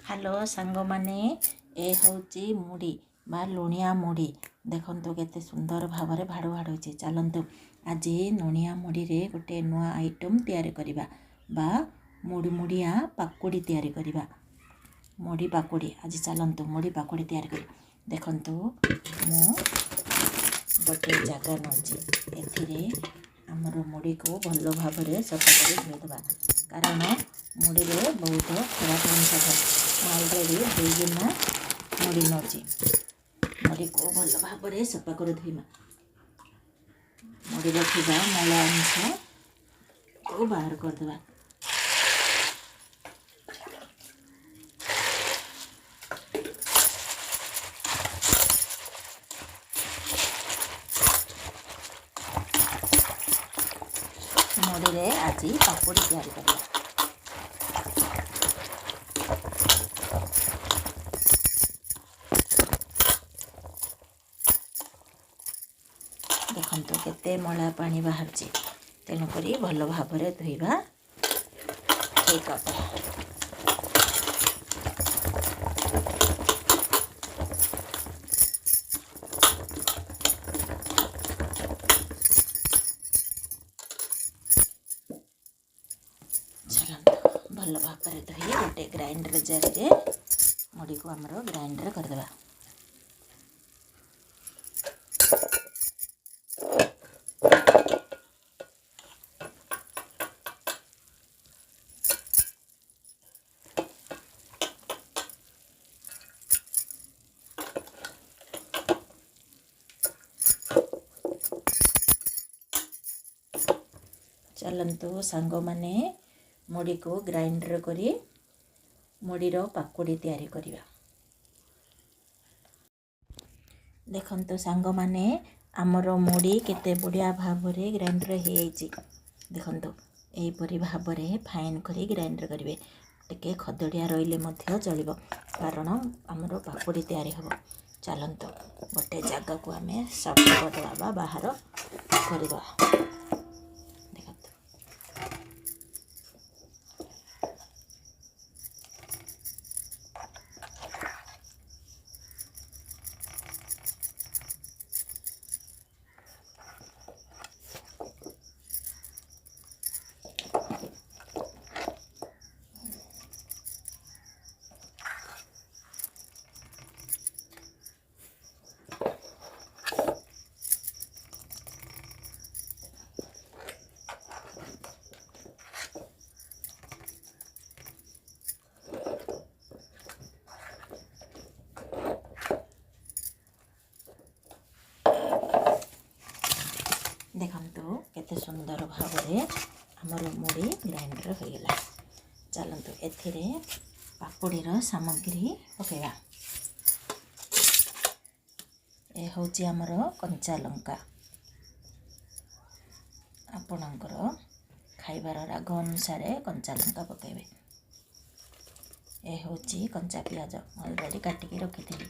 Hello सांग माने ए हूँ मुड़ी बा लुणिया मुड़ी देखो केते सुंदर भाव में भाड़ भाड़ होती। चलतु आज लुणिया मुड़ी रे गोटे नुआ आइटम तैयारी करवा बा मुड़ी मुड़िया पाकुड़ी तैयारी करवा। मुड़ी पाकुड़ी आज चलतु मुड़ी पाकुड़ी तैयारी कर देखु मु गोटे जगह नौची आमर मुड़ी को भल भाव में सफा कर धोईदे कारण मुड़ी रे बहुत खराब अंश था। अलरेडी 2 गिना मुड़ी नौची मुड़ी को भल भाव में सफा कर धोईमा मुड़ी रखा मला अंश को बाहर करदे। मुड़ी रे आज पाकुड़ी तैयारी करवा। देखो केते मला पानी बाहर तेणुक भल भाव में धोइबा ठीक अटे। चलते भल भाव में धोई गोटे ग्राइंडर जार रे मुड़ी को आमर ग्राइंडर करदे। चलतु सांग माने मुड़ी को ग्राइंडर करी मुड़ीर पाकुड़ी तैयारी करवा। देखंतु सांग माने आमर मुड़ी केते बढ़िया भाव में ग्राइंडर हो देखंतु एपरी भाव में फाइन करी ग्राइंडर करेंगे। टिके खदड़िया रहिले मध्य चलिबो कारण आमर पाकुड़ी तैयारी हबो। चलंतु गोटे जगह को आमे सफा करदवा बाहर करवा। देखंतु केते सुंदर भाव में आमर मुड़ी ग्राइंडर हो गला। चलतु एथिरे पाकुड़ीर सामग्री पकेवा। ए होची आमर कंचा लंका आपणकर खाइबार राग अनुसार कंचा लंका पकेबे। ए होची कंचा पियाज ऑलरेडी काटिकी रखिथिली।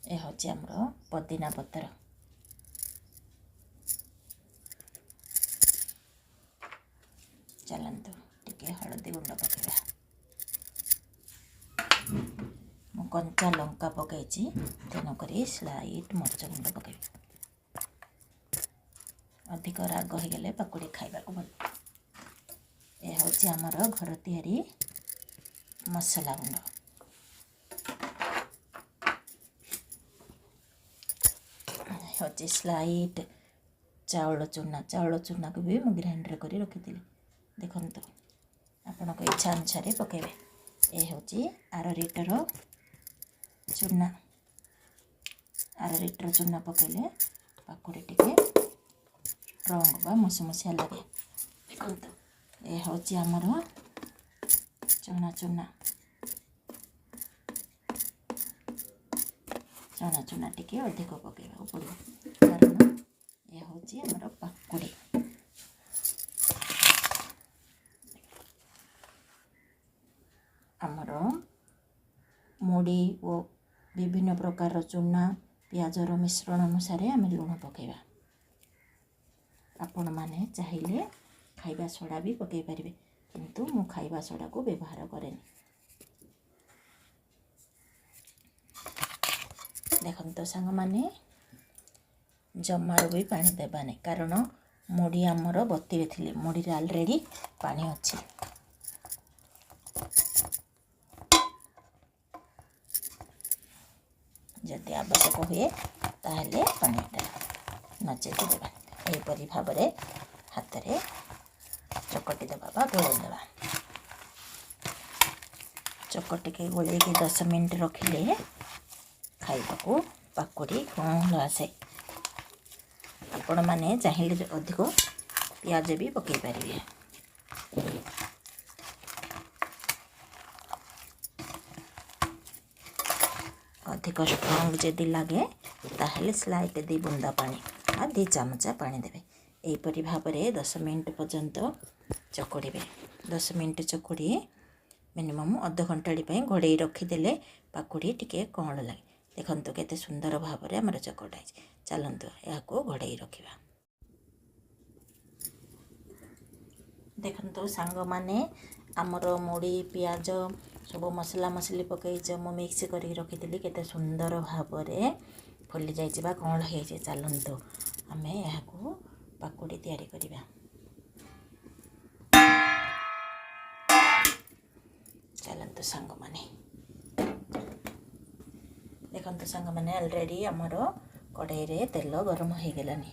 ए होची आमर पुदीना पत्र चलतु टिके हलदी गुंड पकेबा। मु कंचा लंका पकईची तेणुक स्लाइट मरच गुंड पकेबी। अधिक राग हो गले पकुड़ी खाइबा को भल। ए होची आमर घर तैयारी मसला गुंड होची स्लाइट चाउल चूना को भी मुझे ग्राइंडर कर रखी देखंतु आपण इच्छा अनुसार पकेबे। ए होची आर लिटर चूना पकेले पाकुड़ी टिके स्ट्रंग बा मसमसिया लगे। देखंतु ए होची आमर चूना टिके अधिक पकेबा पड़ो कारण ये होची आमर पाकुड़ी। आमर मुड़ी और विभिन्न प्रकार चूना पियाजर मिश्रण अनुसार आम लुण पकेबा। आपण माने चाहिए ଖାଇବା ସୋଡ଼ା ବି ପକାଇ ପାରିବେ, କିନ୍ତୁ ମୁଁ ଖାଇବା ସୋଡ଼ାକୁ ବ୍ୟବହାର କରେନି। ଦେଖନ୍ତୁ ସାଙ୍ଗମାନେ, ଜମାରୁ ବି ପାଣି ଦେବାନି, କାରଣ ମୁଢ଼ି ଆମର ବତୁରି ଥିଲେ, ମୁଢ଼ିରେ ଅଲରେଡ଼ି ପାଣି ଅଛି। ଯଦି ଆବଶ୍ୟକ ହୁଏ ତାହେଲେ ପାଣିଟା ନଚେତ ଦେବା। ଏହିପରି ଭାବରେ ହାତରେ ଚକଟି ଦେବା ବା ଗୋଳେଇ ଦେବା। ଚକଟିକି ଗୋଳେଇକି 10 ମିନିଟ୍ ରଖିଲେ ଖାଇବାକୁ ପାକୁଡ଼ି ଭଲ ଆସେ। ଆପଣମାନେ ଚାହିଁଲେ ଅଧିକ ପିଆଜ ବି ପକାଇ ପାରିବେ। ଅଧିକ ଷ୍ଟ୍ରଙ୍ଗ ଯଦି ଲାଗେ ତାହେଲେ ସ୍ଲାଇଟ୍ 2 ବୁନ୍ଦା ପାଣି ବା 2 ଚାମଚ ପାଣି ଦେବେ। ଏହିପରି ଭାବରେ 10 ମିନିଟ୍ ପର୍ଯ୍ୟନ୍ତ ଚକଡ଼ିବେ। 10 ମିନିଟ୍ ଚକଡ଼ି ମିନିମମ୍ ଅଧଘଣ୍ଟାଟି ପାଇଁ ଘୋଡ଼େଇ ରଖିଦେଲେ ପାକୁଡ଼ି ଟିକେ କଅଁଳ ଲାଗେ। ଦେଖନ୍ତୁ କେତେ ସୁନ୍ଦର ଭାବରେ ଆମର ଚକଟା ହେଇଛି। ଚାଲନ୍ତୁ ଏହାକୁ ଘୋଡ଼େଇ ରଖିବା। ଦେଖନ୍ତୁ ସାଙ୍ଗମାନେ, ଆମର ମୁଢ଼ି ପିଆଜ ସବୁ ମସଲା ମସଲି ପକାଇ ମୁଁ ମିକ୍ସ କରିକି ରଖିଥିଲି, କେତେ ସୁନ୍ଦର ଭାବରେ ଫୁଲି ଯାଇଛି ବା କଅଁଳ ହେଇଛି। ଚାଲନ୍ତୁ ଆମେ ଏହାକୁ ପାକୁଡ଼ି ତିଆରି କରିବା। ଚାଲନ୍ତୁ ସାଙ୍ଗମାନେ, ଦେଖନ୍ତୁ ସାଙ୍ଗମାନେ, ଅଲରେଡ଼ି ଆମର କଢ଼େଇରେ ତେଲ ଗରମ ହେଇଗଲାଣି।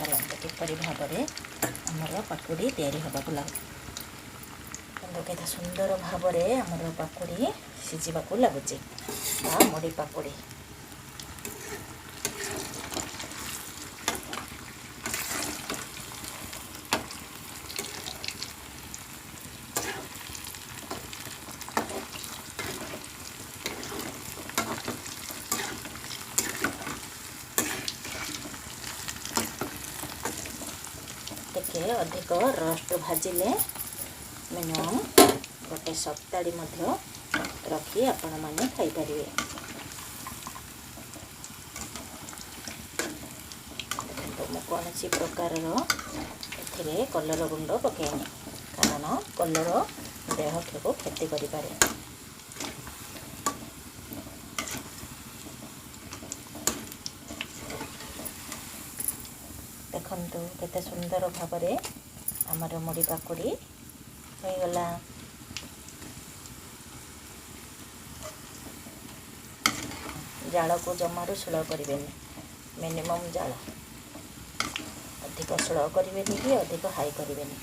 ଚାଲନ୍ତୁ କିପରି ଭାବରେ ଆମର ପାକୁଡ଼ି ତିଆରି ହେବାକୁ ଲାଗୁଛି। କେତେ ସୁନ୍ଦର ଭାବରେ ଆମର ପାକୁଡ଼ି ସିଝିବାକୁ ଲାଗୁଛି ବା ମୁଢ଼ି ପାକୁଡ଼ି। ଟିକେ ଅଧିକ ରୋଷ୍ଟ ଭାଜିଲେ ମିନିମମ୍ 1 ସପ୍ତାହ ମଧ୍ୟ ରଖି ଆପଣମାନେ ଖାଇପାରିବେ। ଦେଖନ୍ତୁ ମୁଁ କୌଣସି ପ୍ରକାରର ଏଥିରେ କଲର ଗୁଣ୍ଡ ପକାଇନି, କାରଣ କଲର ଦେହକୁ କ୍ଷତି କରିପାରେ। ଦେଖନ୍ତୁ କେତେ ସୁନ୍ଦର ଭାବରେ ଆମର ମୁଢ଼ି ପାକୁଡ଼ି ହୋଇଗଲା। ଜାଳକୁ ଜମାରୁ ସ୍ଲୋ କରିବେନି, ମିନିମମ୍ ଜାଳ। ଅଧିକ ସ୍ଲୋ କରିବେନି କି ଅଧିକ ହାଇ କରିବେନି।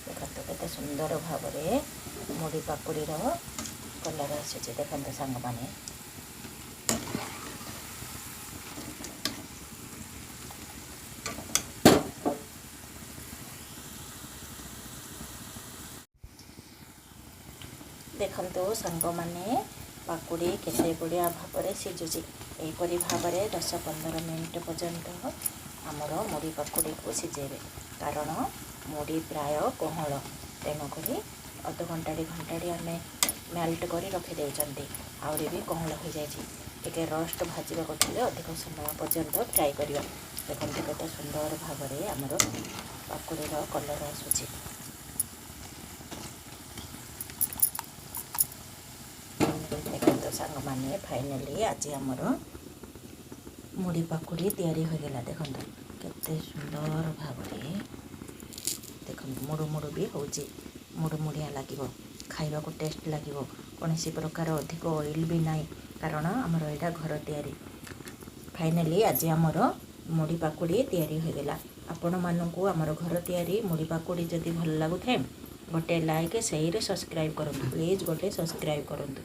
ଦେଖନ୍ତୁ କେତେ ସୁନ୍ଦର ଭାବରେ ମୁଢ଼ି ପାକୁଡ଼ିର କଲର ଆସୁଛି। ଦେଖନ୍ତୁ ସାଙ୍ଗମାନେ, ଦେଖନ୍ତୁ ସାଙ୍ଗମାନେ, ପାକୁଡ଼ି କେତେ ବଢ଼ିଆ ଭାବରେ ସିଝୁଛି। ଏହିପରି ଭାବରେ 10-15 ମିନିଟ୍ ପର୍ଯ୍ୟନ୍ତ ଆମର ମୁଢ଼ି ପାକୁଡ଼ିକୁ ସିଝେଇବେ, କାରଣ ମୁଢ଼ି ପ୍ରାୟ କୋହଳ, ତେଣୁକରି ଅଧଘଣ୍ଟାଟି ଘଣ୍ଟାଟି ଆମେ ମେଲ୍ଟ କରି ରଖିଦେଇଛନ୍ତି, ଆହୁରି ବି କୋହଳ ହୋଇଯାଇଛି। ଟିକେ ରୋଷ୍ଟ ଭାଜିବାକୁ ଥିଲେ ଅଧିକ ସମୟ ପର୍ଯ୍ୟନ୍ତ ଫ୍ରାଏ କରିବା। ଦେଖନ୍ତୁ କେତେ ସୁନ୍ଦର ଭାବରେ ଆମର ପାକୁଡ଼ିର କଲର ଆସୁଛି। ଦେଖନ୍ତୁ ସାଙ୍ଗମାନେ, ଫାଇନାଲି ଆଜି ଆମର ମୁଢ଼ି ପାକୁଡ଼ି ତିଆରି ହୋଇଗଲା। ଦେଖନ୍ତୁ କେତେ ସୁନ୍ଦର ଭାବରେ, ଦେଖନ୍ତୁ ମୁଡ଼ୁ ମୁଡ଼ୁ ବି ହେଉଛି, ମୁଡ଼ୁ ମୁଡ଼ିଆ ଲାଗିବ। ଖାଇବାକୁ ଟେଷ୍ଟ ଲାଗିବ। କୌଣସି ପ୍ରକାର ଅଧିକ ଅଏଲ୍ ବି ନାହିଁ, କାରଣ ଆମର ଏଇଟା ଘର ତିଆରି। ଫାଇନାଲି ଆଜି ଆମର ମୁଢ଼ି ପାକୁଡ଼ି ତିଆରି ହୋଇଗଲା। ଆପଣମାନଙ୍କୁ ଆମର ଘର ତିଆରି ମୁଢ଼ି ପାକୁଡ଼ି ଯଦି ଭଲ ଲାଗୁଥାଏ ଗୋଟେ ଲାଇକ୍, ସେୟାର, ସବସ୍କ୍ରାଇବ୍ କରନ୍ତୁ। ପ୍ଲିଜ୍ ଗୋଟେ ସବସ୍କ୍ରାଇବ୍ କରନ୍ତୁ।